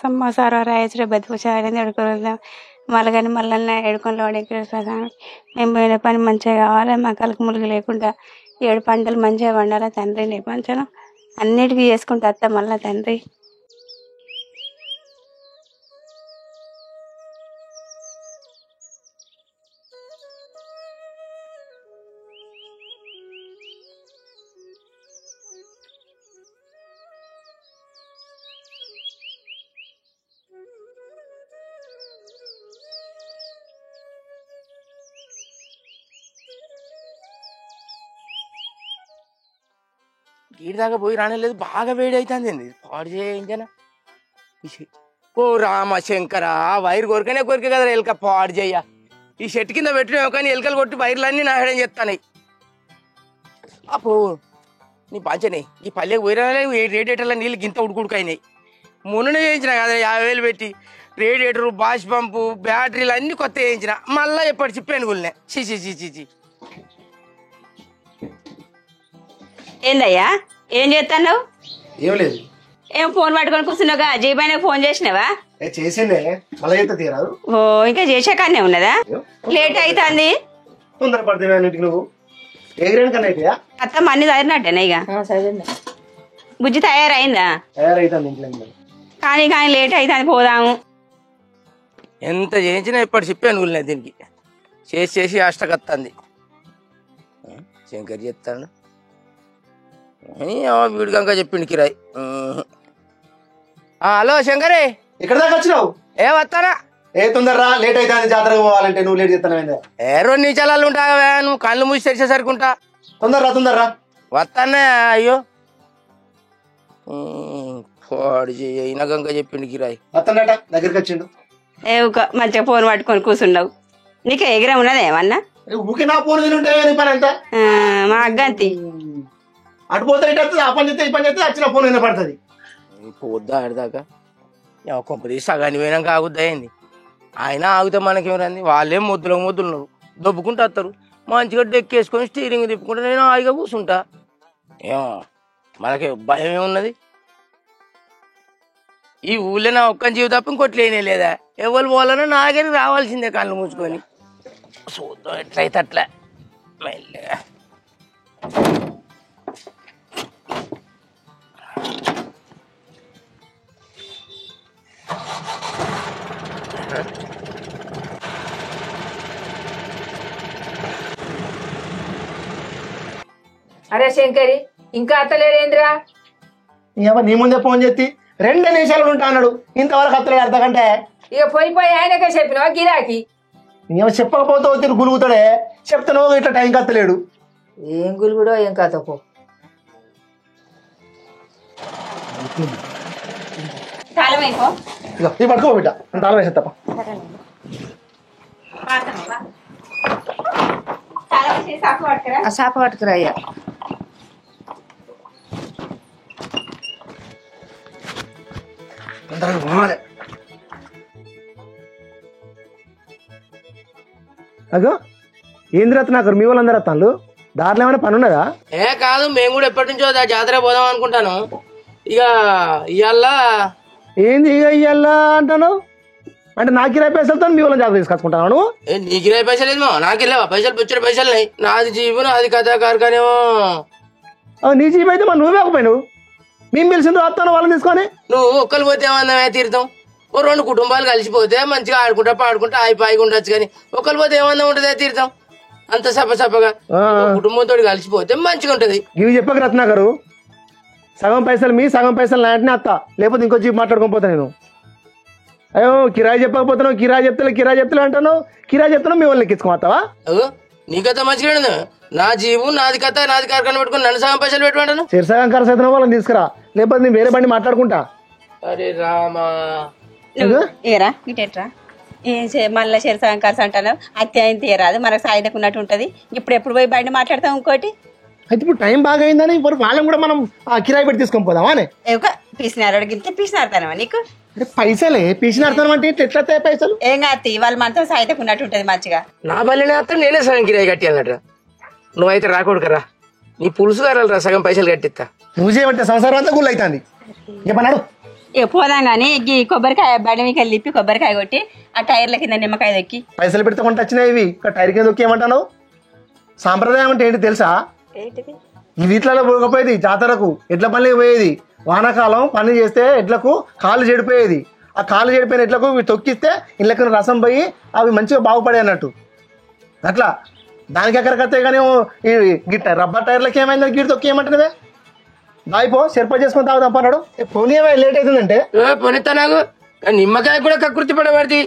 సమాసార రాయచర బతుకుచారని ఎడుకోలేదాం మళ్ళీ కానీ మళ్ళీ ఎడుకొని వాడేసాను. మేము పోయిన పని మంచిగా కావాలి, మా కలకు ములుగు లేకుండా 7 పంటలు మంచిగా వండాలి తండ్రి. నీ పంచను అన్నిటికీ చేసుకుంటా అత్త మళ్ళా తండ్రి. గీడి దాకా పోయి రానేలేదు, బాగా వేడి అవుతుంది. పాడు చేయించనా ఓ రామ శంకర, వైర్ కొరికనే కొరికే కదా ఎలక పాడు చేయ. ఈ చెట్టు కింద పెట్టినావు కానీ ఎలకలు కొట్టి వైర్లన్నీ నాశనం చేస్తాయి. అపో నీ పంచనే ఈ పల్లెకి పోయి రాలేదు. రేడియేటర్లో నీళ్ళు గింత ఉడుకుడుకైనాయి. మొన్ననే చేయించిన కదా 50,000 పెట్టి. రేడియేటరు, బాష్ పంపు, బ్యాటరీలు అన్నీ కొత్త చేయించిన. మళ్ళీ ఎప్పటి చిప్పాను గుళ్ళనే. చీ. ఏందయ్యా ఏం చేస్తున్నావు? ఏం లేదు. ఏం ఫోన్ పట్టుకొని కూర్చున్నావుగా? జీబైనా ఫోన్ చేసినావా? చేసిండే మళ్ళీ అయితే తీరాదు. ఓ ఇంకా చేసే కానీ ఉన్నదా? లేట్ అవుతుంది. తొందర పడితే అన్నింటికి నువ్వు ఎగిరేని కన్నా అయిపోయా. అత్తమ్మ అన్ని చదివినట్టేనా? ఇక బుజ్జి తయారైందా? తయారైతుంది ఇంట్లో. కానీ లేట్ అవుతుంది, పోదాము. ఎంత చేయించినా ఎప్పటి చెప్పాను గుళ్ళనే. దీనికి చేసి అష్టకత్తంది. శంకర్ చెప్తాను వీడికి ఇంకా చెప్పిండు కిరాయి. హలో శంకరే, ఇక్కడ దాకా వచ్చినావు? ఏ వస్తానా? ఏ తొందరరా, లేట్ అవుతుంది. జాతరకు పోవాలంటే నువ్వు లేట్ చేస్తాను. 2 నిమిషాలు ఉంటావా? నువ్వు కళ్ళు మూసి తెరిచేసరికి ఉంటా. తొందరరా వస్తానే. అయ్యో పాడు అయినా గంగా చెప్పిండు కిరాయి. వస్తాడట, దగ్గరికి వచ్చిండు. మంచిగా ఫోన్ పట్టుకొని కూర్చున్నావు. నీకు ఎగిరే ఉన్నదా ఏమన్నా? ఊకే నా ఫోన్ తిని ఉంటాయి పని అంతా. మా అగ్గంతి అటు పోతే ఇటు వస్తుంది, ఆ పని చేస్తే ఈ పని చేస్తే వచ్చిన ఫోన్ వినపడుతుంది. పోద్దా ఆడదాకా కొంపది సగాన్ని పోయినాక ఆగుద్దా ఏంది? ఆయన ఆగితే మనకేమరంది? వాళ్ళేం మొద్దున్నారు, దొబ్బుకుంటూ వస్తారు. మంచిగా డెక్కేసుకొని స్టీరింగ్ తిప్పుకుంటా నేను హాయిగా కూర్చుంటా. ఏమో మనకి భయం ఏమున్నది? ఈ ఊళ్ళో నా ఒక్క జీవి తప్ప ఇంకోటి లేనే లేదా? ఎవరు పోవాలన్నా నాగని రావాల్సిందే కళ్ళు మూసుకొని. చూద్దాం ఎట్లయితే అట్లా మెల్లగా. అరే శంకరి, ఇంకా అత్తలేడేంద్రా? నీ ముందే ఫోన్ చేసి 2 నిమిషాలు ఉంటా అన్నాడు, ఇంతవరకు అత్తలేడు. అర్థకంటే ఇక పోయి ఆయనకే చెప్పినావా గిరాకి? చెప్పకపోతే తిరిగి గులుగుతాడే. చెప్తాను ఇట్లా టైంకి అత్తలేడు. ఏం గులుగుడో ఏం కథపో. ఇక పట్టుకో బిడ్డ, తాళం వేసే తప్ప. సాప పట్టుకురా అయ్యా. అగో ఏంది రత్నాకర్, మీ వాళ్ళందరూ రత్నాలు దారిలో ఏమైనా పని ఉన్నదా? ఏ కాదు, మేము కూడా ఎప్పటి నుంచో జాతర పోదాం అనుకుంటాను. ఇక ఇవాళ ఏంది ఇక ఇయ్యాలా అంటాను? అంటే నా కిరాయి పైసలతో మీ వాళ్ళని జాతర తీసుకొచ్చుకుంటాను నువ్వు? నీ కిరాయి పైసలు ఏమో నాకు వెళ్ళావా? పైసలు పుచ్చిన పైసలు నాది జీవు, నాది కథా కార్ఖానేమో. నీ జీబు అయితే మరి నువ్వే పోయినావు. మేము పిలిచింది వస్తాను వాళ్ళని తీసుకొని. నువ్వు ఒక్కరు పోతే ఏమన్నా తీరుతాం? ఓ 2 కుటుంబాలు కలిసిపోతే మంచిగా ఆడుకుంటా పాడుకుంటా హాయిగా ఉండొచ్చు. కానీ ఒకరు పోతే ఏమన్నా ఉంటుందా తీరుతాం? అంత సపసపగా కుటుంబంతో కలిసిపోతే మంచిగా ఉంటది. ఇవి చెప్పక రత్నాకరు, సగం పైసలు మీ సగం పైసలు నాంటనే అత్త, లేకపోతే ఇంకో జీబు మాట్లాడుకోపోతా నేను. అయ్యో కిరాయి చెప్పకపోతున్నావు, కిరాయి చెప్తలే అంటాను. కిరాయి చెప్తాను మీ వాళ్ళని ఎక్కించుకోవస్తావా? నీ కథ మంచిగా నా జీవు నాది కథ నాది కార్ఖాన పెట్టుకుని నన్ను సగం పైసలు పెట్టుకుంటాను. సగం ఖర్చు అయితే వాళ్ళని తీసుకురా, లేకపోతే నేను వేరే బండి మాట్లాడుకుంటా. అరే రామా ఏరా ఇటెట్రా మళ్ళీ సగం ఖర్చు అంటాను. అత్యాయం తీయరాదు, మనకు సాయిదకున్నట్టు ఉంటది. ఎప్పుడు పోయి బండి మాట్లాడతాం ఇంకోటి. అయితే ఇప్పుడు టైం బాగా అయిందని వాళ్ళని కూడా మనం కిరాయి పెట్టి తీసుకొని పోదామా? పీసినారు గిస్తే పీసినారుతానమా నీకు? పైసలే పీసినారుతాను అంటే ఎట్లా పైసలు? ఏం కాదు, వాళ్ళు మనతో సాయిదకున్నట్టు ఉంటది మంచిగా. నా బల్లినే అత్త నేనే సగం కిరాయి కట్టి అన్నట్టు. నువ్వైతే రాకూడదు కదా, నీ పులుసు గారు సగం పైసలు కట్టిస్తా. నువ్వు చేయమంటే సంసారం అంతా గుళ్ళు అవుతుంది. చెప్పన్నాడు ఇక పోదాం కానీ ఈ కొబ్బరికాయ బండి మీకు లిప్పి కొబ్బరికాయ కొట్టి ఆ టైర్ల కింద నిమ్మకాయ దొక్కి పైసలు పెడితే కొంట వచ్చినాయి ఇవి ఇక్కడ టైర్ కింద దొక్కేయమంటాను. సాంప్రదాయం అంటే ఏంటి తెలుసా? ఏంటిది ఈ వీటిలలో పోకపోయేది జాతరకు ఎడ్ల పనులకి పోయేది. వానాకాలం పని చేస్తే ఎడ్లకు కాళ్ళు చెడిపోయేది. ఆ కాళ్ళు చెడిపోయిన ఎడ్లకు ఇవి తొక్కిస్తే ఇళ్ళకి రసం పోయి అవి మంచిగా బాగుపడే అన్నట్టు. అట్లా దానికి ఎక్కడికి వస్తాయి కానీ గిట్ట రబ్బర్ టైర్లకి ఏమైందని గిట్ట తొక్కేయమంటున్నావే. దాయిపో సరిపో చేసుకొని తాగుదాం పన్నాడు. పోనీ ఏమైనా లేట్ అవుతుందంటే పొనితా నాకు నిమ్మకాయ కూడా కకృతి పడబడి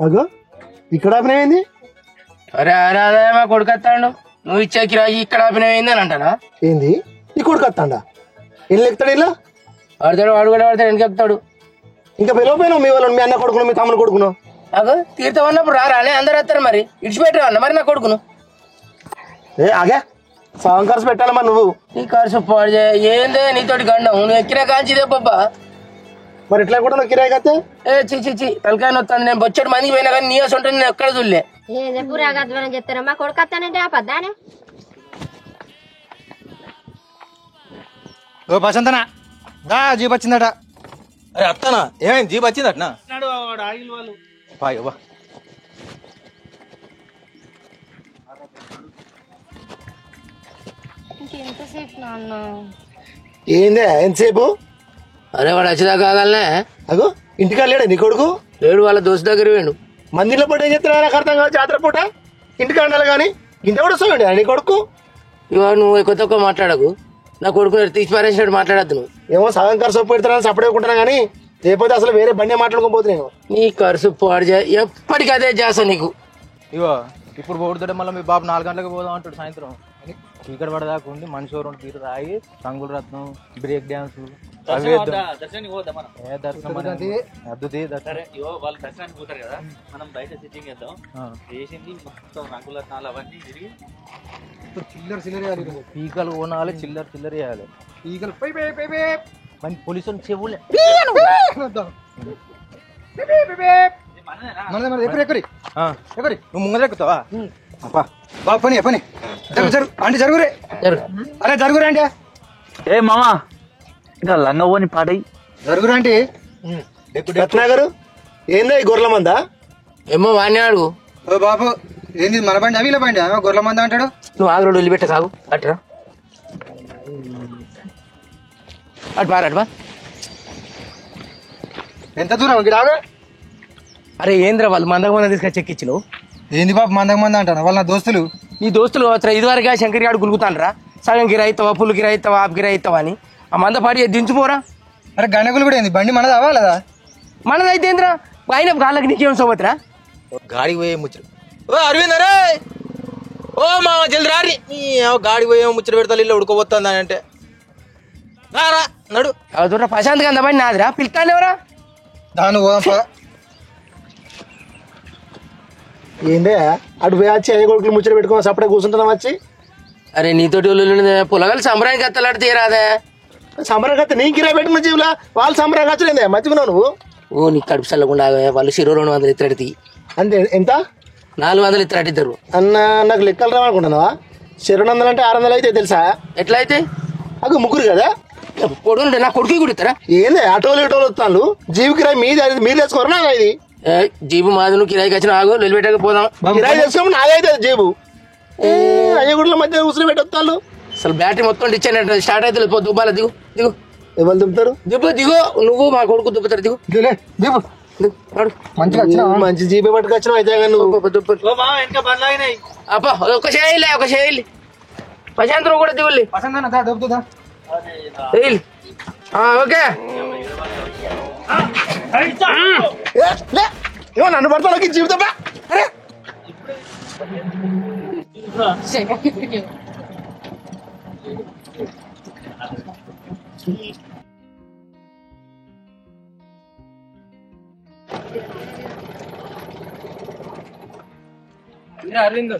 అగో ఇక్కడ ఆపినమైంది. అరే అరే అదే మా కొడుకు వస్తాడు నువ్వు ఇచ్చే కిరాయి ఇక్కడ అభినయింది అని అంటానా? ఏంది నీ కొడుకు వస్తాడా? ఎన్ని ఎక్కుతాడు ఇలా? వాడతాడు వాడు కూడా వాడతాడు ఎందుకు ఎక్కుతాడు? ఇంకా పిలవపోయినావు మీ వాళ్ళు, మీ అన్న కొడుకును మీ తమ్ముని కొడుకును. నాకు తీర్థం అన్నప్పుడు రారానే అందరు వస్తారు మరి ఇడిచిపెట్టరా అన్న మరి నా కొడుకును. ఏ ఆగే సగం ఖర్చు పెట్టాలి మరి నువ్వు. నీ ఖర్చు పాడు ఏందే నీతోటి గండం నువ్వు ఎక్కిన కాంచిదే బాబా. మరి ఇట్లా కూడా నువ్వు కిరాయి కత్తే ఏ చి తలకాయ వస్తాను నేను బొచ్చడు మందికి పోయినా కానీ నీ ఉంటే నేను ఎక్కడ చూడలే. పూరాగద్వాలని చెప్తారా మా కొడుకు వస్తానంటే ఆ పద్దానే. ఓ ప్రశాంతనా దా జీప్ వచ్చిందట. అరే అత్తనా ఏమైంది జీప్ వచ్చిందటనా? ఏందే ఎంతసేపు? అరే వాడు వచ్చేదాకా కాగలనే. అగో ఇంటికా లేడా నీ కొడుకు? లేడు వాళ్ళ దోస్తు దగ్గర వేయండు. మందిలో పూట ఏం చెప్తున్నా నాకు అర్థం కాదు. జాతర పూట ఇంటికా ఉండాలి కానీ ఇంత కూడా వస్తాయండి నీ కొడుకు. ఇవో నువ్వు కొత్త ఒక్క మాట్లాడకు. నా కొడుకు తీసి పారేసినట్టు మాట్లాడద్దు నువ్వు. ఏమో సగం ఖర్చు పెడతానని సపడేకుంటున్నా కానీ లేకపోతే అసలు వేరే బండి మాట్లాడుకోపోతున్నాను. నీ ఖర్చు పాడు ఎప్పటికీ అదే చేస్తా నీకు. ఇగో ఇప్పుడు పోడుతుంటే మళ్ళీ మీ బాబు 4 గంటలకు పోదాం అంటాడు సాయంత్రం. ఇక్కడ పడదాకా ఉండి మనిషి 2 తీరు రాయి రంగుల రత్నం బ్రేక్ డ్యాన్స్ దర్శనానికి పోదాం మనం. దర్శనం వాళ్ళు దర్శనానికి పోతారు కదా మనం బయట సిట్టింగ్ చేద్దాం. వేసింది మొత్తం రంగులత్నాలు అవన్నీ తిరిగి చిల్లర పీకలు కొనాలి చిల్లర వేయాలి. పీకలు మంచి పోలీసులు చెవులే నువ్వు ముంగలు ఎక్కుతావా? బాబు పని పని అంటే జరుగురే. అరే జరుగురా అంటే ఏ మామా ఇంకా లంగపోని పాట జరుగురా అంటే రత్నాగరు ఏందా ఈ గొర్రెల మందా? ఏమో వాడిని అడుగు. ఓ బాబు ఏంది మన బండి అవి ఇలా బండి గొర్రెల మంద అంటాడు. నువ్వు ఆగు వదిలిపెట్ట కాగు అట్రా అటు బారా అటు బా. ఎంత దూరం రాగా? అరే ఏంద్ర వాళ్ళు మందకు మంద తీసుకొచ్చి ఎక్కించు. ఏంది బాబు మందకు మంద అంటాను వాళ్ళ నా దోస్తులు. నీ దోస్తులు కావచ్చురా ఇదివరగా శంకర్ గారు గులుగుతానరా సగం గిరాయి ఇస్తావా పుల్లు గిరాయి ఇస్తావా ఆపు గిరాయి ఇస్తావా అని ఆ మంద పాడి దించుపోరా. అరే గణకులు కూడా ఏంది బండి మనది అవ్వాలదా? మనదైతే ఏంద్రా ఆయన గాళ్ళకి నీకేం సోబత్రా గాడికి పోయే ముచ్చట. ఓ అరవింద్ అరే ఓ మా జల్ది రారి గాడికి పోయే ముచ్చట పెడతా ఇల్లు ఉడుకోబోతుంది అంటే రా నడు. దూర ప్రశాంత్ గంధ బండి నాదిరా పిలుతాను ఎవరా దాని ఏందే అటు పోయి వచ్చి అయ్య కొడుకులు ముచ్చట పెట్టుకుని సపడే కూర్చుంటున్నాం వచ్చి. అరే నీతోటి పొలగాలు సంబరానికి అత్తలాడితే తీరాదే. సంబరం కత్తే నీ కిరా పెట్టుకున్న జీవులా వాళ్ళు సంబరం ఖర్చులేదే మర్చిపోయినావు నువ్వు. ఓ నీకు కడుపు చల్లకుండా వాళ్ళు 200 ఇత్తడి అంతే ఎంత? 400 ఇత్తడి ఇద్దరు అన్న నాకు లెక్కలు రావనుకుంటున్నావా? 200 అంటే 600 అయితే తెలుసా? ఎట్లా అయితే అగ ముగ్గురు కదా కొడుకు నా కొడుకు కూడా ఇస్తారా? ఏంది ఆటోలు ఇటోలు వస్తాను జీవి కిరాయి మీరు తెచ్చుకోరు నాది ఇది జీబు మాది నువ్వు కిరాయికి వచ్చిన ఆగు నిలబెట్టక పోదాం. కిరాయి తెచ్చుకోమని నాదైతే జీబు అయ్యగుడ్ల మధ్య ఉసురు పెట్టి వస్తాను. అసలు బ్యాటరీ మొత్తం ఇచ్చాను స్టార్ట్ అయితే దుబ్బాల దిగు దిగు. ఎవరు దింపుతారు? దిగు నువ్వు మా కొడుకు దుబ్బుతారు దిగు. మంచి జీబీ పట్టుకొచ్చినావు అయితే అబ్బా ఒక చేయాలి ఒక చేయాలి ప్రశాంత్ కూడా దిగుల్లి ఓకే. ఏమో నన్ను పడతాను జీవితం అరే అరవింద్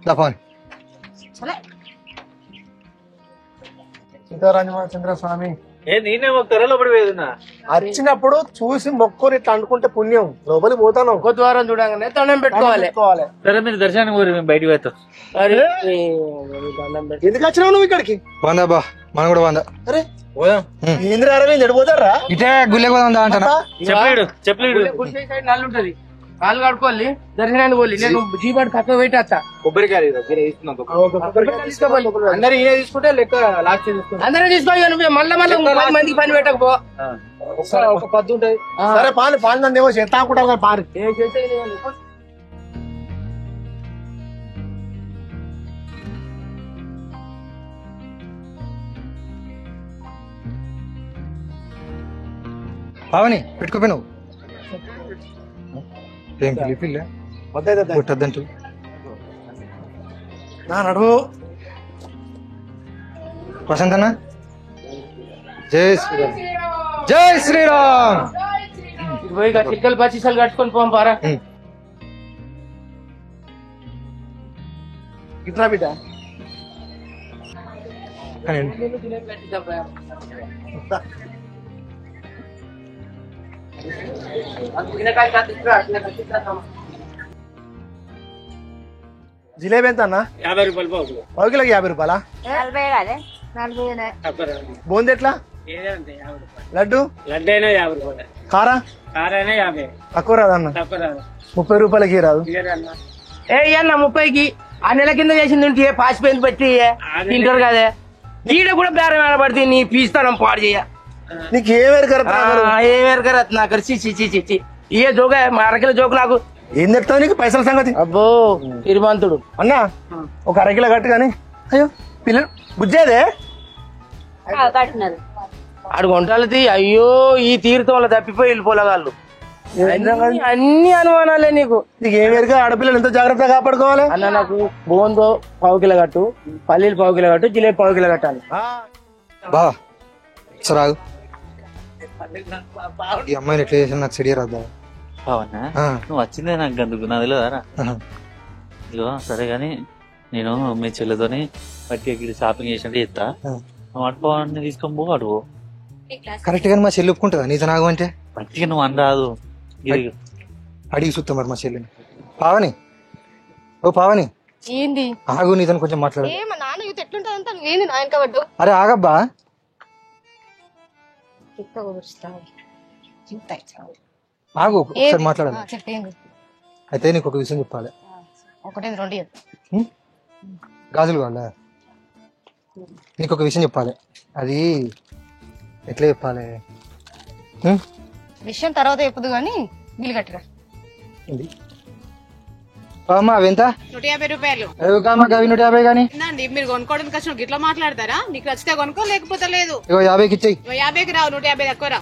దఫాన్ సీతారామచంద్ర స్వామి నేనే మొక్కుతారా లోపలి పోయేదిన్నా వచ్చినప్పుడు చూసి మొక్కుని ఇట్లా అనుకుంటే పుణ్యం లోపలికి పోతాను ఒక ద్వారం చూడగానే దండం పెట్టుకోవాలి. సరే మీరు దర్శనానికి పోరు, మేము బయటికి పోతాం. అరే దండం పెట్టు. ఎందుకు వచ్చినావు నువ్వు ఇక్కడికి? వందా బా మనం కూడా వందా. అరే పోదాం. ఇంద్ర అరవింద్ ఎడిపోతారా? ఇటే గుళ్ళే పోదా అంటానా? చెప్పలేడు గుడి సైడ్ నల్లు ఉంటది, కాళ్ళు కడుకోవాలి, దర్శనానికి పోలి. నేను జీబాడు పక్కకు పెట్టేస్తా. కొబ్బరికాయ అందరూ ఈయన తీసుకుంటే లెక్క లాస్ట్ అందరూ తీసుకోవాలి. నువ్వు మళ్ళీ 10 మందికి పని పెట్టకపో. ఒక పద్దు ఉంటది. సరే పాలు నన్ను ఏమో చేస్తా అనుకుంటావు పాలు. పావని పెట్టుకోపోయి నువ్వు ఏం పిలిపిల్లే కొట్టద్దంటూ నా నడువు. ప్రశాంత్ అన్న జై శ్రీరామ్. జై శ్రీరామ్. పోయి చిక్కలు పచ్చిసలు కట్టుకొని పోం పారా. ఇట్లా బిడ్డ జిలేబీ ఎంత అన్న? 50 రూపాయలు పావు. పావు కిలోకి 50 రూపాయలా? బూంది ఎట్లా? లడ్డు లడ్డు అయినా 50 రూపాయలు, కారా కారైనా 50. తక్కువ రాదన్న? తక్కువ రాదు. 30 రూపాయలకి రాదు? ఏ అన్న 30కి ఆ నెల కింద చేసింది ఉంటే పాసిపోయింది బట్టి తింటారు కదే. ఈడ కూడా బేరం ఏడబడితే నీ పీస్తానం పాడు చేయ. నీకు ఏమేరకరా? ఏమేరకరత్ నాకు చిచి ఏ జోక మా అరకిల జోకు నాకు ఏం చెప్తావు నీకు పైసల సంగతి? అబ్బో తిరుమంతుడు అన్నా ఒక అరకిలో కట్టు కానీ. అయ్యో పిల్లలు బుజ్జేదే ఆడు కొంటాలది. అయ్యో ఈ తీరుతో వాళ్ళ తప్పిపోయి వెళ్ళిపోలేగాళ్ళు. అన్ని అనుమానాలే నీకు. నీకు ఏమేరక? ఆడపిల్లలు ఎంతో జాగ్రత్తగా కాపాడుకోవాలి అన్న. నాకు బోందో 1 కిలో కట్టు, పల్లీలు 1 కిలో కట్టు, జిలేబీ 1 కిలో కట్టాలి. బా సరాగు ఈ అమ్మాయిని ఎట్లా చేసిన నాకు సెడియా రాదా? అవునా? నువ్వు వచ్చిందే నాకు అందుకు నాకు తెలియదారా? ఇగో సరే గాని నేను మీ చెల్లెతోని పట్టి షాపింగ్ చేసినట్టు చెప్తా. నువ్వు అటుపోవాలని తీసుకొని పో, అడుగు. కరెక్ట్ గాని మా చెల్లి ఒప్పుకుంటుందా నీతో నాగు అంటే? పట్టిగా నువ్వు అనరాదు. అడిగి చూస్తాం మరి మా చెల్లిని. పావని ఓ పావని ఏంది ఆగు, నీతో కొంచెం మాట్లాడు. మా నాన్న యూత్ ఎట్లుంటదంతా నువ్వేంది నా వెనక పడ్డు. అరే ఆగబ్బా. ఆగు ఒకసారి మాట్లాడాలి. చెప్పేంది? అయితే నీకు ఒక విషయం చెప్పాలి. ఒకటేంది 2 గాజులు కావాలా? నీకు ఒక విషయం చెప్పాలి. అది ఎట్లా చెప్పాలి? విషయం తర్వాత చెప్పదు గానీ బిల్లు కట్టరా. అమ్మా అవి ఎంత? 150 రూపాయలు. అవి 150 కానీ మీరు కొనుక్కోవడానికి వచ్చిన గిట్లా మాట్లాడతారా? నీకు నచ్చితే కొనుక్కో, లేకపోతే లేదు. 50కి ఇచ్చాయి. 50కి రావు, 150 తక్కువ రా.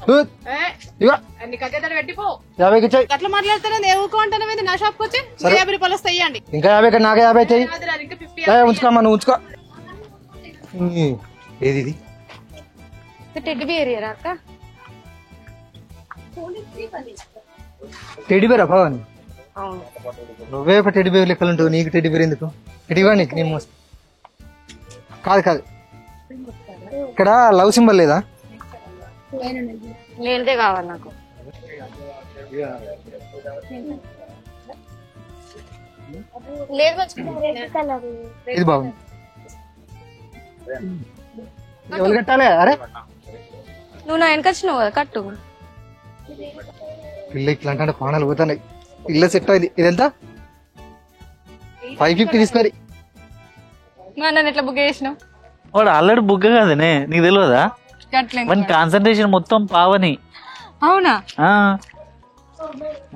నీకు అదే ధర పెట్టిపో. 50కి ఇచ్చాయి. అట్లా మాట్లాడతారా? ఊకో అంటాను నా షాప్కి వచ్చి 50 రూపాయలు వస్తాయి. ఇవ్వండి. ఇంకా 50 కానీ నాకే 50 ఇచ్చాయి. ఇంకా 50. ఉంచుకోమ్మా, నువ్వు ఉంచుకో. ఏది ఇది? టెడ్డీ బియర్ ఇయరా అక్క? టెడ్డీ బేరా పవన్? నువ్వే ఒక టెడ్డీ బేర్ లెక్కలు ఉంటావు, నీకు టెడ్డీ బేర్ ఎందుకు? టెడ్డీ నీకు నేను మోస్తా. కాదు కాదు, ఇక్కడ లవ్ సింబల్ లేదా? లేనిదే కావాలి నాకు. ఇది బాగుంది. ఎవరు కట్టాలి? అరే నువ్వు నా వెనక వచ్చినావు కదా, కట్టు. పిల్ల ఇట్లా అంటే పానాలు పోతున్నాయి. ఇల్లు సెట్ అయింది. ఇదెంత? 550 తీసుకోరి. నన్ను ఎట్లా బుక్ చేసినావు? వాడు ఆల్రెడీ బుగ్గ కదనే, నీకు తెలియదా? వాడి కాన్సన్ట్రేషన్ మొత్తం పావని. అవునా?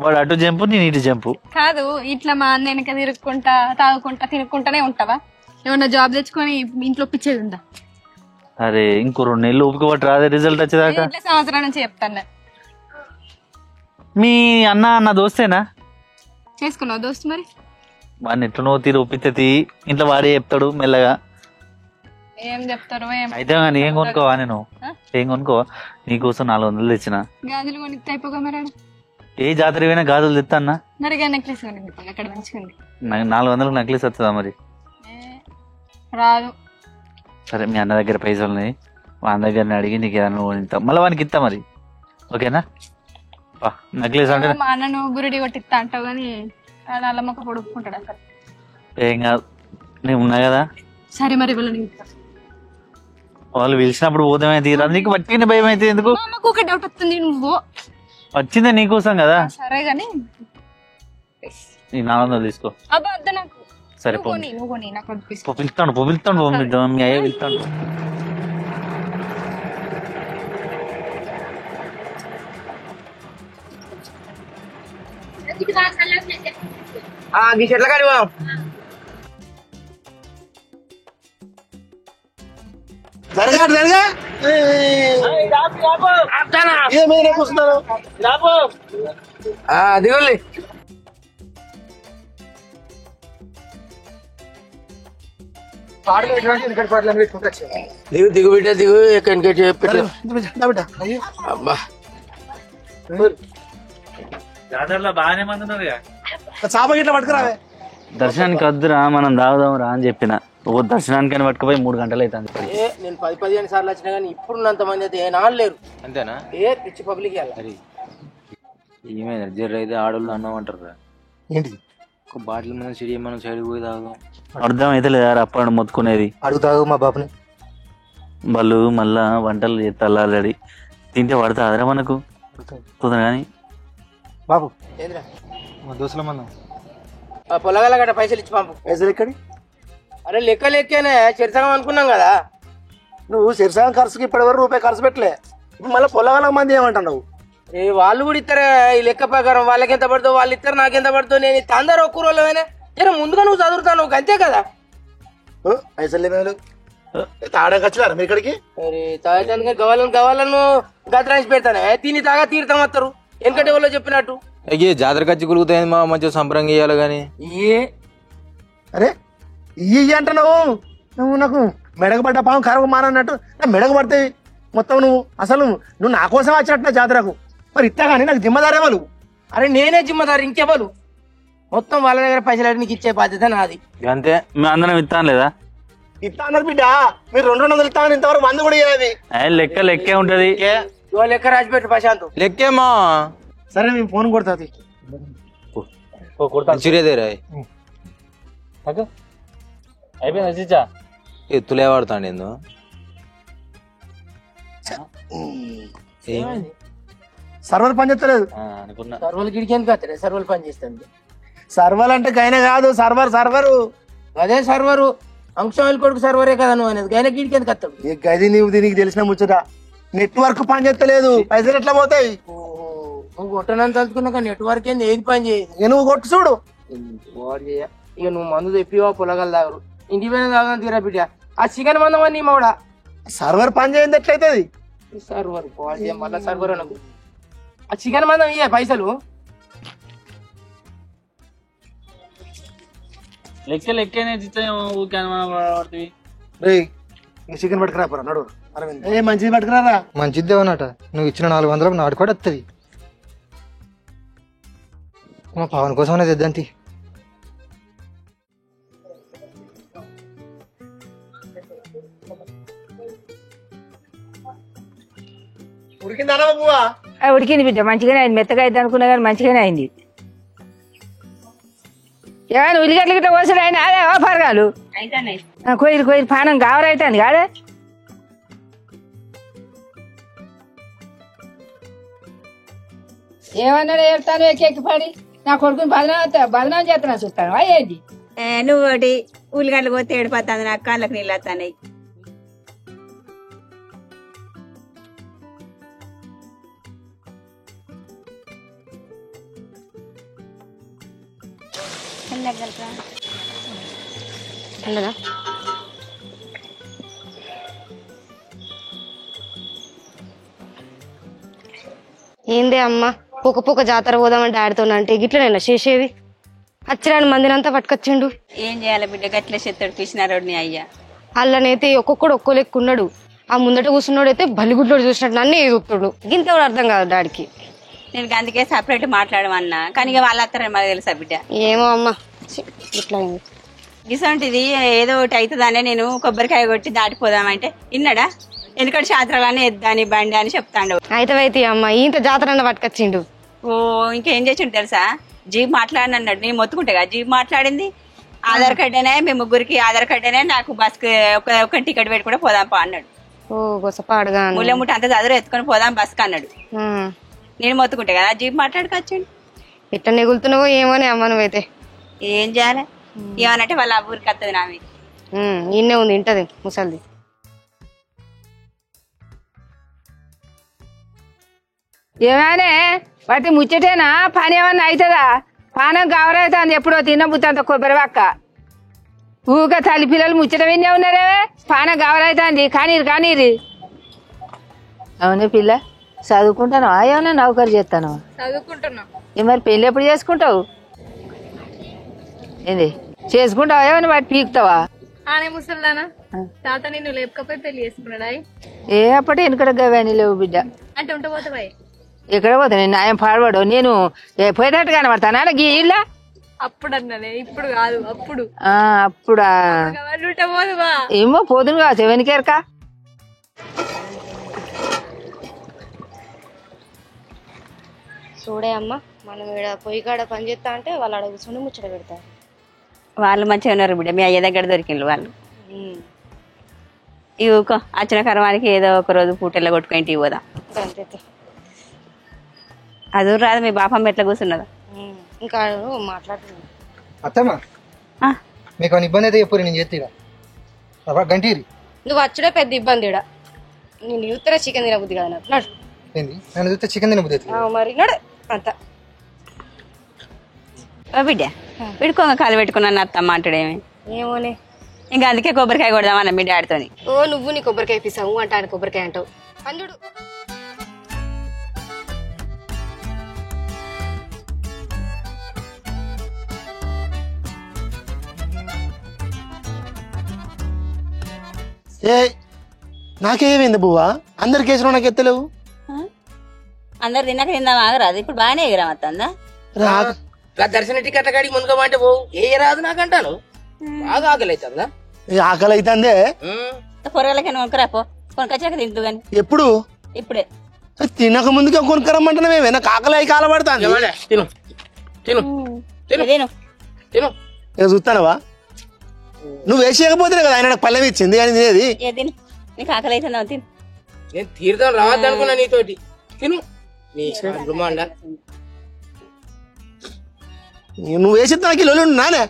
వాడు అటు జంపు, నేను ఇటు జంపు. కాదు, ఇట్లా మా అన్న వెనక తిరుక్కుంటా తాగుకుంటా తినుకుంటానే ఉంటావా? ఏమన్నా జాబ్ తెచ్చుకొని ఇంట్లో పిచ్చేది ఉందా? అరే ఇంకో 2 నెలలు ఊపిక పట్టి రాదే రిజల్ట్ వచ్చేదాకా. సంవత్సరం నుంచి చెప్తాను. మీ అన్న నా దోస్తేనా? చేసుకున్నావు దోస్తు? మరి వాడిని ఎట్లనో తీరు ఒప్పితే ఇంట్లో వాడే చెప్తాడు మెల్లగా. ఏం చెప్తారు? అయితే కానీ ఏం కొనుక్కోవా? నేను ఏం కొనుక్కోవా? నీకోసం 400 తెచ్చిన. గాజులు కొనిస్తే అయిపోగా. మరి ఏ జాతర పోయినా గాజులు తెస్తా అన్న. మరి నెక్లెస్ కొనింది అక్కడ మంచిగా ఉంది. 400 నెక్లెస్ వస్తుందా? మరి రాదు. సరే మీ అన్న దగ్గర పైసలు ఉన్నాయి, వాని దగ్గర అడిగి నీకు ఏదైనా కొనిస్తా, మళ్ళీ వానికి ఇస్తా మరి. ఓకేనా? నెక్లెస్ అంటే మా అన్నను గురిడి కొట్టిస్తా అంటావు కానీ నల్ల మొక్క పొడుక్కుంటాడు అసలు. ఏం కాదు, నేను ఉన్నా కదా. సరే మరి వీళ్ళని వాళ్ళు పిలిచినప్పుడు పోతామే తీరా, నీకు పట్టిన భయం అయితే ఎందుకు? అమ్మకు ఒక డౌట్ వస్తుంది, నువ్వు వచ్చిందే నీకోసం కదా. సరే గాని నీ 400 తీసుకో. అబ్బా వద్దు నాకు. సరే నువ్వు కొని నాకు వద్దు. పిలుస్తాను మీ అయ్య పిలుస్తాను. ఈ చెట్ల కాడి పోదాం. జరగా ఏమైనా కూర్చున్నారు. దిగుల్లి. దిగు దిగు బిడ్డ దిగు. అబ్బా జాతరలో బాగానే మంది ఉన్నారు. చాప గిట్ల పట్టుకురావే. దర్శనానికి వద్దురా, మనం దాగుదాం రా అని చెప్పిన. ఓ దర్శనానికి పట్టుకుపోయి 3 గంటలు అవుతుంది. నేను 10-15 సార్లు వచ్చినా కానీ ఇప్పుడున్నంత మంది అయితే ఏనాడు లేరు. అంతేనా? పిచ్చి పబ్లిక్ ఏమైంది జర్ర అయితే ఆడోళ్ళు అన్నం అంటారు. ఏంటి ఒక బాటిల్ మీద సిడి మనం సైడ్ పోయి తాగుదాం. అర్థం అయితే లేదా అప్పుడు మొత్తుకునేది. అడుగుతావు మా బాబుని. వాళ్ళు మళ్ళా వంటలు చేస్తారు ఆల్రెడీ, తింటే పడతాదరా మనకు కుదర. కానీ బాబు మా దోస్తుల మనం పొలగల గట్ట పైసలు ఇచ్చి పంపు. పైసలు ఎక్కడి? అరే లెక్కనే చరిత్రం అనుకున్నాం కదా. నువ్వు శిరసాగం ఖర్చుకి ఇప్పటివరకు రూపాయి ఖర్చు పెట్టలే, ఇప్పుడు మళ్ళీ పొలగల మంది ఏమంటున్నావు? వాళ్ళు కూడా ఇస్తారా ఈ లెక్క ప్రకారం? వాళ్ళకి ఎంత పడుతుందో వాళ్ళు ఇస్తారు, నాకెంత పడుతుందో నేను ఇస్తా. అందరు ఒక్క రోజులైనా జర ముందుగా నువ్వు చదువుతావు, నువ్వు అంతే కదా. పైసలు ఏమేలు తాగడానికి వచ్చినారా మీ ఇక్కడికి? అరే తాగడానికి గవాలను గతరాంచి పెడతానే, తిని తాగా తీర్థం వస్తారు. ఎందుకంటే వాళ్ళు చెప్పినట్టు జాతర ఖర్చు కులుగుతాయి మా మంచిగా సంబరంగా ఇయ్యాలి. కానీ అరే ఇయ్యి అంటున్నావు నువ్వు. నాకు మెడకు పడ్డ పాము కరవ మానన్నట్టు నా మెడకు పడతాయి మొత్తం. నువ్వు నా కోసం వచ్చినట్టు నా జాతరకు. మరి ఇస్తా కానీ నాకు జిమ్మదారే వాళ్ళు. అరే నేనే జిమ్మదారు, ఇంకెవరు? మొత్తం వాళ్ళ దగ్గర పైసలు నీకు ఇచ్చే బాధ్యత నాది. అంతే, మేము అందరం ఇస్తాను లేదా? ఇస్తా అన్నారు బిడ్డ. మీరు 200 ఇస్తామని ఇంతవరకు 100 కూడా ఇవ్వాలి. లెక్కే ఉంటది. లెక్క రాసిపెట్టు ప్రశాంత్. లెక్కేమా? సరే మేము ఫోన్ కొడతాది. అయిపోయింది. ఎత్తులే వాడుతాండి ఏందో. సర్వర్ పని చేస్తలేదు. సర్వలు గిడికేందుకు వస్తాడే? సర్వలు పని చేస్తుంది. సర్వర్ అంటే గైన కాదు, సర్వరు. అదే సర్వరు, అంశం కొడుకు సర్వరే కదా నువ్వు అనేది. గైన గిడికేందుకు వస్తాడు? ఈ గది నీకు తెలిసిన ముచ్చట. నెట్వర్క్ పని చేస్తలేదు, పైసలు ఎట్లా పోతాయి? నువ్వు కొట్టనంత తలుచుకున్నాక నెట్వర్క్ ఏంది, ఏది పని చేయదు. నువ్వు కొట్టు చూడు. ఇక నువ్వు మందు తెప్పివా పొలగలు తాగరు. ఇంటి పైన తాగుదాం తీరా బిడ్డ. ఆ చికెన్ మందం అని కూడా సర్వర్ పని చేయండి ఎట్లయితుంది? సర్వర్ మళ్ళా సర్వర్ అనకు. ఆ చికెన్ మందం ఇయ్య పైసలు. లెక్కనే చికెన్ పట్టుకురా నడు. ఏ మంచిది పట్టుకురారా. మంచిది దేవనట. నువ్వు ఇచ్చిన 400 నాడు కూడా వస్తుంది. మా పవన్ కోసం అనేది తెద్దంతి. ఉడికింది బిడ్డ, మంచిగానే అయింది. మెత్తగా అయింది అనుకున్నా కానీ మంచిగానే అయింది. ఏమైనా ఉల్లిగడ్డలు గిట్ల కోసలు అయినా అదే పరగాలు కొయ్యి పానం గావరైతుంది కాదే. ఏమన్నా చెప్తాను ఎక్కి పడి నా కొడుకుని బదనాం చేస్తున్నా చూస్తాను. ఏంటి నువ్వు ఒకటి ఉల్లిగడ్డలు పోతే ఏడిపోతుంది, నాకు కాళ్ళకి నీళ్ళు వస్తాయి. ఏందే అమ్మ పొక్క జాతర పోదామని డాడీతో అంటే గిట్లనైనా చేసేది. అచ్చిరాని మందిరంతా పట్టుకొచ్చిండు. ఏం చేయాలి బిడ్డ, గట్ల చెత్తడు కృష్ణారోడ్ని అయ్యా. అల్లనైతే ఒక్కొక్కడు ఒక్కో లెక్కున్నాడు. ఆ ముందట కూర్చున్నాడు అయితే బలిగుడ్లోడు చూసినట్టు నన్ను ఎదుగుతాడు. గింత కూడా అర్థం కాదు డాడీకి. నేను అందుకే సపరేట్ మాట్లాడమన్నా, కానీ ఇక వాళ్ళ అత్తారని మాకు తెలుసా బిడ్డ. ఏమో అమ్మ ఇట్లా అయింది. గిసంటిది ఏదో ఒకటి అవుతుందనే నేను కొబ్బరికాయ కొట్టి దాటిపోదామంటే ఇన్నడా ఎందుకంటే శాస్త్రాలన్నీ ఎద్దాని బండి అని చెప్తాండు. అయితే అమ్మ ఇంత జాతర పట్టుకొచ్చిండు. ఓ ఇంకేం చేసిండు తెలుసా, జీప్ మాట్లాడిన అన్నాడు. నేను మొత్తుకుంటే కదా జీప్ మాట్లాడింది. ఆధార్ కార్డ్ అనే మీ ముగ్గురికి ఆధార్ కార్డ్ అనే నాకు బస్ ఒక టికెట్ పెట్టి కూడా పోదాంపా అన్నాడు. ఓ గొసపాడుగా ముళ్ళముట్ట అంత చదువు ఎత్తుకొని పోదాం బస్కి అన్నాడు. నేను మొత్తుకుంటే కదా జీప్ మాట్లాడుకొచ్చిండు. ఎట్లా నెగులుతున్నావో ఏమోనే అమ్మ నువ్వైతే. ఏం చేయాలి ఏమనంటే వాళ్ళ ఊరికి వస్తుంది నా మీద. ఇన్నే ఉంది ఇంటది ముసలిది. ఏమైనా వాటి ముచ్చటేనా పని ఏమన్నా అవుతుందా? పానం గవరైతుంది ఎప్పుడో తిన్నబుత్తంత కొబ్బరి పక్క ఊక తల్లి పిల్లలు ముచ్చట విన్నే ఉన్నారే. పానం గవరైతుంది కానీరు. అవునే పిల్ల చదువుకుంటాను ఏమన్నా నౌకరు చేస్తాను. చదువుకుంటున్నా. మరి పెళ్ళి ఎప్పుడు చేసుకుంటావు? ఏంది చేసుకుంటావా ఏమన్నా వాటి పీకుతావా? ఆనే ముసల్దానా తాత నిన్ను లేపకపోయి పెళ్లి చేసుకున్నాడా? ఏ అప్పటి వెనుకడ గవాని లేవు బిడ్డ. అంటే ఉంట పోతావా? ఎక్కడ పోతా నేను నాయం పాడవాడు నేను పోయేటట్టు కనబడతానా గీ ఇళ్ళ? అప్పుడు అన్నదే ఇప్పుడు కాదు అప్పుడు. అప్పుడా పోదువా? ఏమో పోదును కావచ్చు వెనుకేరక. చూడే అమ్మ మనం ఇక్కడ పొయ్యి కాడ పని చేస్తా అంటే వాళ్ళు అడుగు కూర్చొని ముచ్చట పెడతారు. వాళ్ళు మంచిగా ఉన్నారు బిడ్డ, మీ అయ్య దగ్గర దొరికిండ్రు వాళ్ళు. ఇవ్వకో అచ్చిన కర్మానికి ఏదో ఒక రోజు పూటల్లో కొట్టుకొని ఇంటికి పోదాం. అది రాదు మీ బాపమ్మ ఎట్లా కూర్చున్నదా? ఇంకా మాట్లాడుతున్నాను. అత్తమ్మా మీకు ఇబ్బంది అయితే చెప్పు నేను చేస్తా గంటీరి. నువ్వు వచ్చడే పెద్ద ఇబ్బంది ఇడ. నేను యూత్తరే చికెన్ తినబుద్ది కదా నాకు. నడు. ఏంది నన్ను చూస్తే చికెన్ తినబుద్ది అవుతుంది మరి నడు అంత. బిడ్డ విడుకోంగ కాలు పెట్టుకున్నాను అత్తమ్మ అంటాడేమి. ఏమోనే ఇంకా అందుకే కొబ్బరికాయ కొడదామన్న మీ డాడీతోని. ఓ నువ్వు నీ కొబ్బరికాయ పిసావు అంటే ఆయన కొబ్బరికాయ అంటావు. అందుడు ఏ నాకేమైంది బువ్వా? అందరికి వేసిన నాకు ఎత్తలేవు. అందరు తిన్నాక తిందాం ఆగరాదు. ఇప్పుడు బాగానే ఎగిరాం అత్తందా. దర్శన టికెట్ల కాడికి ముందుగా అంటే పోవు ఏ రాదు నాకంటాను. బాగా ఆకలి అవుతుందా? ఆకలి అవుతుందే. కూరగాయలకైనా కొనుక్కరాపో, కొనుకొచ్చాక తింటూ గాని. ఎప్పుడు? ఇప్పుడే. తినక ముందుగా కొనుక్కరమ్మంటున్నామే. నాకు ఆకలి అయి కాలబడతాను. తిను తిను తిను తిను తిను. ఇక చూస్తానవా? నువ్వు వేసేయకపోతే కదా ఆయన నాకు పల్లెం ఇచ్చింది కానీ తినేది. తిను నీకు ఆకలి అవుతుందా తిను. నేను తీర్థం రావద్దు అనుకున్నా నీతోటి. తిను నీ రుమాండ. నువ్వు వేసి నాకు లోలు నానే.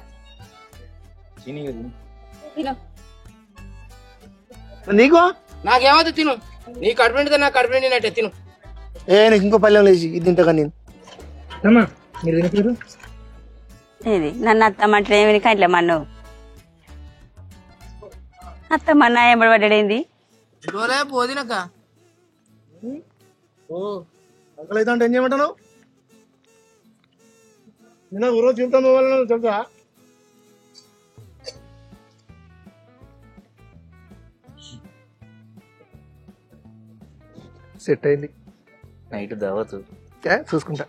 నీకు నాకేమవుతుంది? తిను. నీ కడుపు నిండితే నాకు కడుపు నిండినట్టే. తిను. నీకు ఇంకో పల్లెం లేచి ఇది తింటా కానీ మీరు తినట్లేదు. ఇది నన్ను అత్తమ్మంటే ఏమి కంట్లే మన్ను అత్తమ్మన్నా ఎంబడి పడ్డాడేంది? పోదినక్క ఆకలి అయితే అంటే ఏం చేయమంటావు? నిన్న రోజు చూపుతాను వాళ్ళని తెలుసా? సెట్ అయింది. నైట్ దావతు చూసుకుంటా.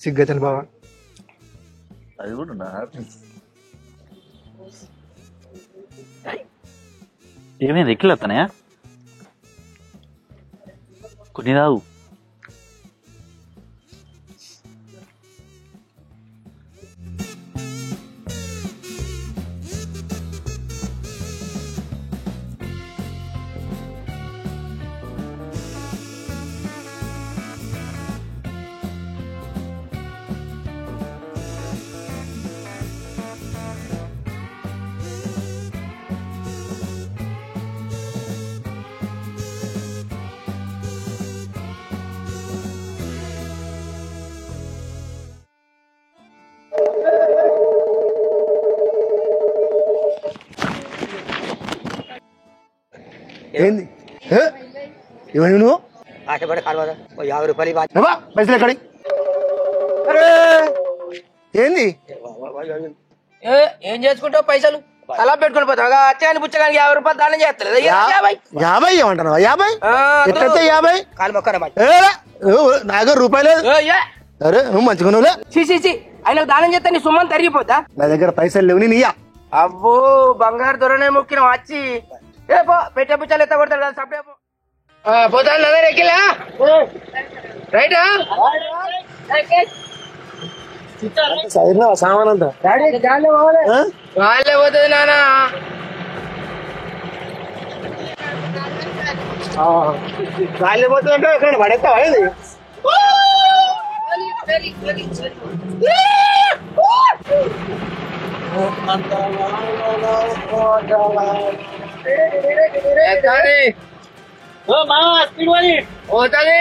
సిగ్గతని బావా అది కూడా ఏమైంది? ఎక్కిలు వస్తానయా? కొన్ని రావు. ఏంది ఇవన్నీ నువ్వు ఆశపడి కాలువదా 50 రూపాయలు పైసలు ఎక్కడి? ఏంది ఏం చేసుకుంటావు? పైసలు అలా పెట్టుకుని పోతావు. అచ్చగాని పుచ్చగానికి 50 రూపాయలు దానం చేస్తలేదు. 50 ఏమంటున్నావా? 50 ఎట్లయితే 50? కాలు మొక్కరా నా దగ్గర రూపాయలు లేదు. అరే నువ్వు మంచిగా నువ్వులే. ఆయనకు దానం చేస్తే నీ సుమ్మని తరిగిపోతా. నా దగ్గర పైసలు లేవు, నేను ఇయ్యా. అబ్బో బంగారు దొరనే ముక్కిన వచ్చి ఏ పో పెట్టే పుచ్చాలు ఎత్త కొడతాడు కదా సపడే పోతాను అదే ఎక్కిలా రైటా సామాన్ అంతా వాళ్ళే పోతుంది నానా. గాలి పోతుందంటే ఎక్కడ పడేస్తావా ఇది? పోతుంది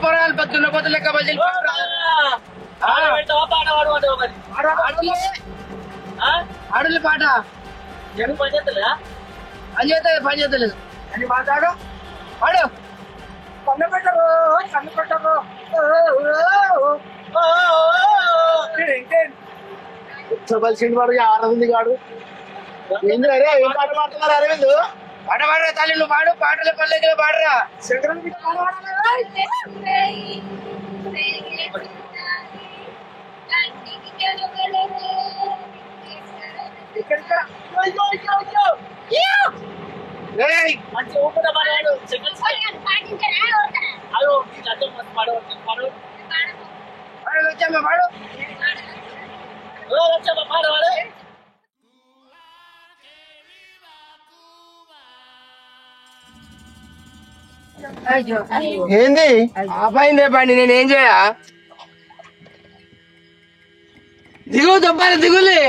పొరాలు పద్దున్న పొద్దు లెక్క బజలు ఆడలు పాట పని చేస్తలేదు అని మాట్లాడు పాడు. కన్ను పెట్టరు కన్ను పెట్టరు కలిసింది వాడు అరవింద్ గాడు. ఏంది అరే ఏం పాట పాడుతున్నారు అరవింద్? పాట పాడరా తల్లి నువ్వు పాడు. పాటల పల్లెకి పాడరా. ఏంది ఆపాయిందే బండి నేనేం చేయా? దిగు దబ్బాలి దిగులే.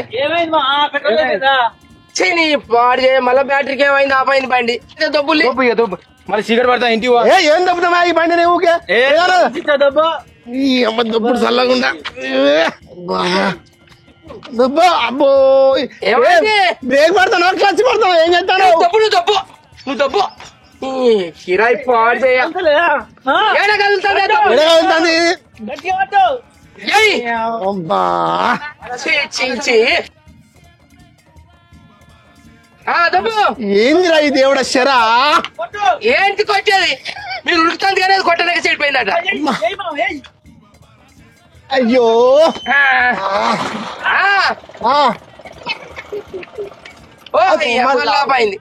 నీ పాడు చేయ మళ్ళీ బ్యాటరీకి ఏమైంది? ఆపాయింది బండి దబ్బులు దొబ్బు మరి సిగరెట్ పడతా ఇంటికి ఏం దబ్బుతామా ఈ బండి ఊకే దబ్బుడు చల్లకుండా దబ్బా. అబ్బో బ్రేక్ పడతాను క్లచ్ పడతాను ఏం చేస్తాను? దబ్బు దబ్బు నువ్వు దబ్బు కిరాయి పాడు చేయ ఏందిరా ఈ దేవుడ శరా? ఏంటి కొట్టేది? మీరు ఉడుకుతుంది కానీ అది కొట్టడానికి చెడిపోయిందట. అయ్యో అయింది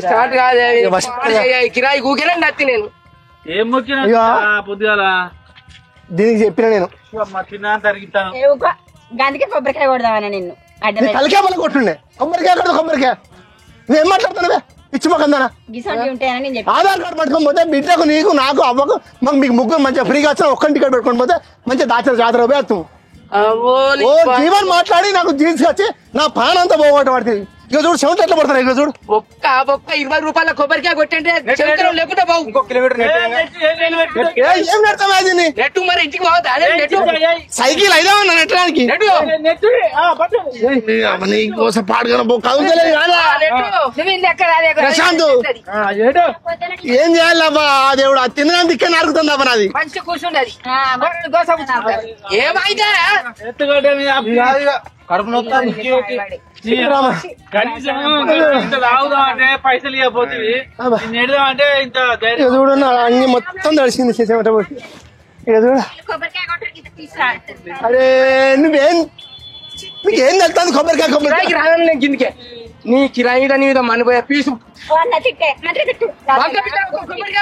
స్టార్ట్ కాదు కిరాయి కూకేనండి అత్తి నేను ఏం మొక్కినా పొద్దుగాల దీనికి చెప్పిన నేను తిన్నా తరిగిస్తాను. గందుకే కొబ్బరికాయ కొడదామని నిన్ను తలకే మళ్ళీ కొట్టుండే. కొబ్బరికాయ కొడదు కొబ్బరికాయ. నువ్వేం మాట్లాడుతున్నావే పిచ్చి మొక్కందానా? ఆధార్ కార్డు పట్టుకొని పోతే బిడ్డకు నీకు నాకు అవ్వకు మాకు మీకు ముగ్గురు మంచిగా ఫ్రీగా వచ్చిన ఒక్క టికెట్ పెట్టుకొని పోతే మంచిగా దాచిన జాతర పోయి వస్తాం. ఓ జీవన్ మాట్లాడి నాకు జీన్స్ వచ్చి నా పాన్ అంతా పోగొట్ట పడుతుంది. ఇక చూడు సెవెంట్ ఎట్లా పడతారు? ఇక చూడు ఒక్క 20 రూపాయల కొబ్బరికాయ కొట్టంటే లేకుండా బాగు ఇంకో కిలోమీటర్ ఏం నెడతాం దీన్ని? నెట్టు మరి ఇంటికి పోవద్దు అదే నెట్టు సైకిల్ అయిదా ఉన్నా నెట్టడానికి నీకోసం పాడుగా ప్రశాంత్ ఏం చేయాలి అబ్బా? దేవుడు తినడానికి ఇక్కడ నరుకుతుంది అబ్బా నాది. మంచి కూర్చుండది ఏమైతే కడుపు తాగుదామంటే పైసలు ఇవ్వబోతుంది నెడదామంటే ఇంత చూడు అన్ని మొత్తం తడిసింది చేసేమట. ఇక చూడ అరే నువ్వేం నీకేం తెలుస్తుంది? కొబ్బరికాయ కొబ్బరికాయ రాదని నేను కిందికే నీ కిరాయి మీద నీ మీద మనిపోయా పీసు కొబ్బరికాయ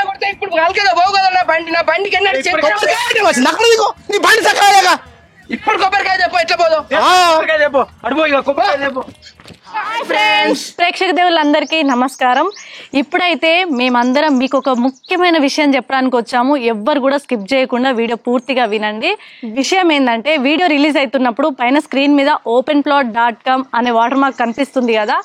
కొడితే ఇప్పుడు కదా పోవు కదా నా బండి. నా బండికి ఎన్నో నీ బండి చక్కగా ఇప్పుడు కొబ్బరికాయ చెప్పు ఎట్లా పోదు చెప్పు అడిపోయి కొబ్బరికాయ చెప్పు. ప్రేక్షక దేవులందరికీ నమస్కారం. ఇప్పుడైతే మేమందరం మీకు ఒక ముఖ్యమైన విషయం చెప్పడానికి వచ్చాము. ఎవ్వరు కూడా స్కిప్ చేయకుండా వీడియో పూర్తిగా వినండి. విషయం ఏంటంటే వీడియో రిలీజ్ అవుతున్నప్పుడు పైన స్క్రీన్ మీద openplot.com అనే వాటర్ మార్క్ కనిపిస్తుంది కదా,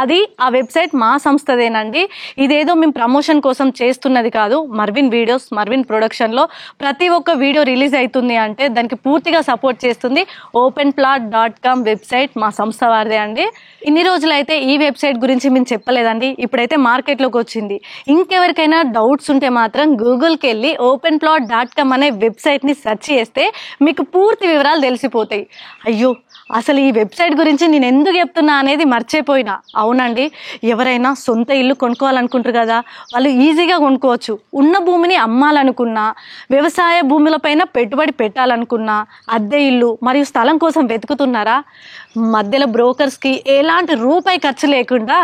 అది ఆ వెబ్సైట్ మా సంస్థదేనండి. ఇదేదో మేము ప్రమోషన్ కోసం చేస్తున్నది కాదు. మర్విన్ వీడియోస్ మర్విన్ ప్రొడక్షన్లో ప్రతి ఒక్క వీడియో రిలీజ్ అవుతుంది అంటే దానికి పూర్తిగా సపోర్ట్ చేస్తుంది openplot.com వెబ్సైట్ మా సంస్థ వారిదే అండి. ఇన్ని రోజులైతే ఈ వెబ్సైట్ గురించి మేము చెప్పలేదండి. ఇప్పుడైతే మార్కెట్లోకి వచ్చింది. ఇంకెవరికైనా డౌట్స్ ఉంటే మాత్రం గూగుల్కి వెళ్ళి openplot.com అనే వెబ్సైట్ని సెర్చ్ చేస్తే మీకు పూర్తి వివరాలు తెలిసిపోతాయి. అయ్యో అసలు ఈ వెబ్సైట్ గురించి నేను ఎందుకు చెప్తున్నా అనేది మర్చిపోయినా. అవునండి, ఎవరైనా సొంత ఇల్లు కొనుక్కోవాలనుకుంటారు కదా, వాళ్ళు ఈజీగా కొనుక్కోవచ్చు. ఉన్న భూమిని అమ్మాలనుకున్నా, వ్యవసాయ భూములపైన పెట్టుబడి పెట్టాలనుకున్నా, అద్దె ఇల్లు మరియు స్థలం కోసం వెతుకుతున్నారా? మధ్యలో బ్రోకర్స్కి ఎలాంటి రూపాయి ఖర్చు లేకుండా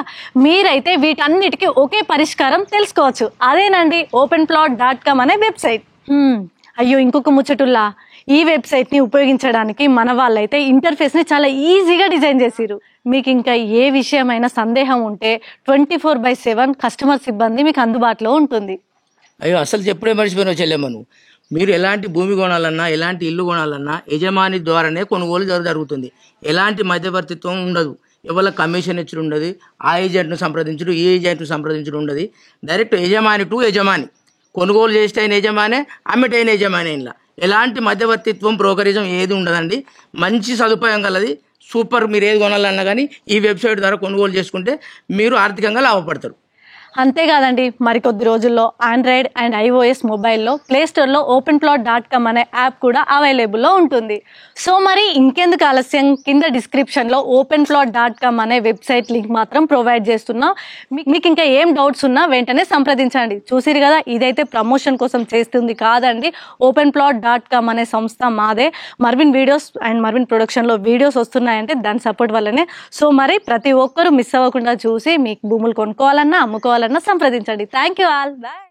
మీరైతే వీటన్నిటికీ ఒకే పరిష్కారం తెలుసుకోవచ్చు. అదేనండి openplot.com అనే వెబ్సైట్. అయ్యో, ఇంకొక ముచ్చటుల్లా, ఈ వెబ్సైట్ని ఉపయోగించడానికి మన వాళ్ళైతే ఇంటర్ఫేస్ని చాలా ఈజీగా డిజైన్ చేసిరు. మీకు ఇంకా ఏ విషయమైనా సందేహం ఉంటే 24/7 కస్టమర్ సిబ్బంది మీకు అందుబాటులో ఉంటుంది. అయ్యో, అసలు చెప్పుడే మర్చిపోయినావు చెల్లెమ్మను. మీరు ఎలాంటి భూమి కొనాలన్నా, ఎలాంటి ఇల్లు కొనాలన్నా యజమాని ద్వారానే కొనుగోలు జరుగుతుంది. ఎలాంటి మధ్యవర్తిత్వం ఉండదు. ఎవరి కమిషన్ ఇచ్చుడు ఉండదు. ఆ ఏజెంట్ను సంప్రదించుడు, ఈ ఏజెంట్ను సంప్రదించుడు ఉండదు. డైరెక్ట్ యజమాని టు యజమాని. కొనుగోలు చేస్తే అయిన యజమానే, అమ్మటైన యజమాని. ఇలా ఎలాంటి మధ్యవర్తిత్వం, బ్రోకరిజం ఏది ఉండదండి. మంచి సదుపాయం కలది, సూపర్. మీరు ఏది కొనాలన్నా కానీ ఈ వెబ్సైట్ ద్వారా కొనుగోలు చేసుకుంటే మీరు ఆర్థికంగా లాభపడతారు. అంతేకాదండి, మరికొద్ది రోజుల్లో ఆండ్రాయిడ్ అండ్ iOS మొబైల్లో ప్లేస్టోర్లో openplot.com అనే యాప్ కూడా అవైలబుల్లో ఉంటుంది. సో మరి ఇంకెందుకు ఆలస్యం, కింద డిస్క్రిప్షన్లో openplot.com అనే వెబ్సైట్ లింక్ మాత్రం ప్రొవైడ్ చేస్తున్నాం. మీకు ఇంకా ఏం డౌట్స్ ఉన్నా వెంటనే సంప్రదించండి. చూసిరు కదా, ఇదైతే ప్రమోషన్ కోసం చేస్తుంది కాదండి. openplot.com అనే సంస్థ మాదే. మర్విన్ వీడియోస్ అండ్ మర్విన్ ప్రొడక్షన్లో వీడియోస్ వస్తున్నాయంటే దాని సపోర్ట్ వల్లనే. సో మరి ప్రతి ఒక్కరూ మిస్ అవ్వకుండా చూసి మీకు భూములు కొనుక్కోవాలన్నా, అమ్ముకోవాలన్నా సంప్రదించండి. Thank you all. బాయ్.